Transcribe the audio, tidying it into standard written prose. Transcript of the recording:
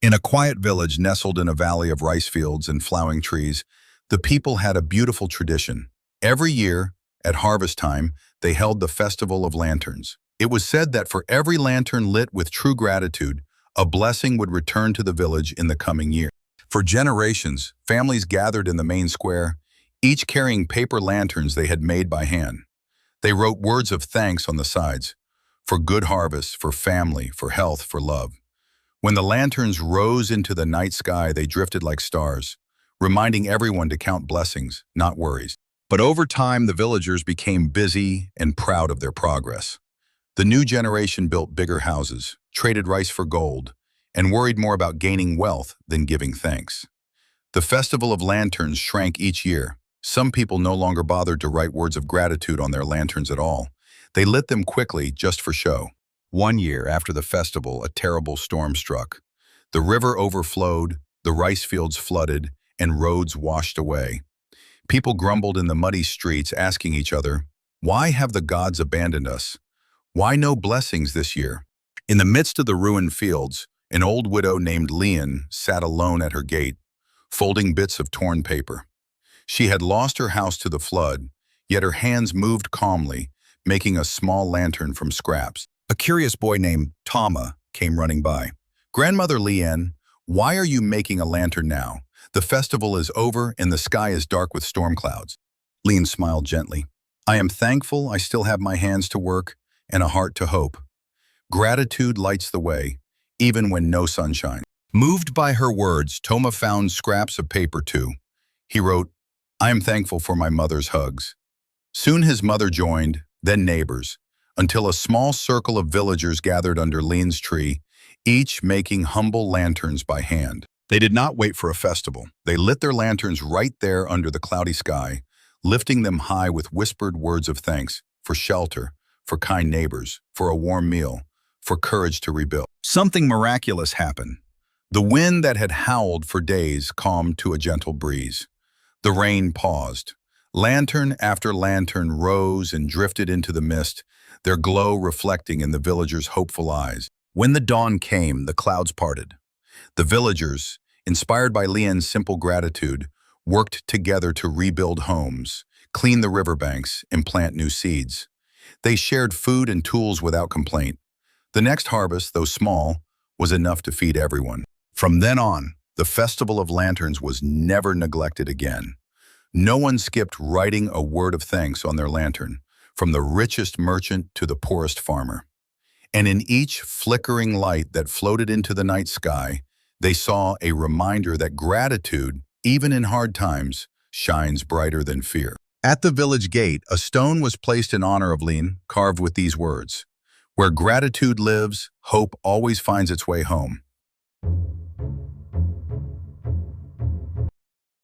In a quiet village nestled in a valley of rice fields and flowering trees, the people had a beautiful tradition. Every year, at harvest time, they held the Festival of Lanterns. It was said that for every lantern lit with true gratitude, a blessing would return to the village in the coming year. For generations, families gathered in the main square, each carrying paper lanterns they had made by hand. They wrote words of thanks on the sides, for good harvest, for family, for health, for love. When the lanterns rose into the night sky, they drifted like stars, reminding everyone to count blessings, not worries. But over time, the villagers became busy and proud of their progress. The new generation built bigger houses, traded rice for gold, and worried more about gaining wealth than giving thanks. The Festival of Lanterns shrank each year. Some people no longer bothered to write words of gratitude on their lanterns at all. They lit them quickly just for show. One year after the festival, a terrible storm struck. The river overflowed, the rice fields flooded, and roads washed away. People grumbled in the muddy streets, asking each other, "Why have the gods abandoned us? Why no blessings this year?" In the midst of the ruined fields, an old widow named Leon sat alone at her gate, folding bits of torn paper. She had lost her house to the flood, yet her hands moved calmly, making a small lantern from scraps. A curious boy named Tama came running by. "Grandmother Leanne, why are you making a lantern now? The festival is over and the sky is dark with storm clouds." Leanne smiled gently. "I am thankful I still have my hands to work and a heart to hope. Gratitude lights the way, even when no sun shines." Moved by her words, Toma found scraps of paper too. He wrote, "I am thankful for my mother's hugs." Soon his mother joined, then neighbors, until a small circle of villagers gathered under Lean's tree, each making humble lanterns by hand. They did not wait for a festival. They lit their lanterns right there under the cloudy sky, lifting them high with whispered words of thanks for shelter, for kind neighbors, for a warm meal, for courage to rebuild. Something miraculous happened. The wind that had howled for days calmed to a gentle breeze. The rain paused. Lantern after lantern rose and drifted into the mist, their glow reflecting in the villagers' hopeful eyes. When the dawn came, the clouds parted. The villagers, inspired by Leon's simple gratitude, worked together to rebuild homes, clean the riverbanks, and plant new seeds. They shared food and tools without complaint. The next harvest, though small, was enough to feed everyone. From then on, the Festival of Lanterns was never neglected again. No one skipped writing a word of thanks on their lantern, from the richest merchant to the poorest farmer. And in each flickering light that floated into the night sky, they saw a reminder that gratitude, even in hard times, shines brighter than fear. At the village gate, a stone was placed in honor of Lean, carved with these words, "Where gratitude lives, hope always finds its way home."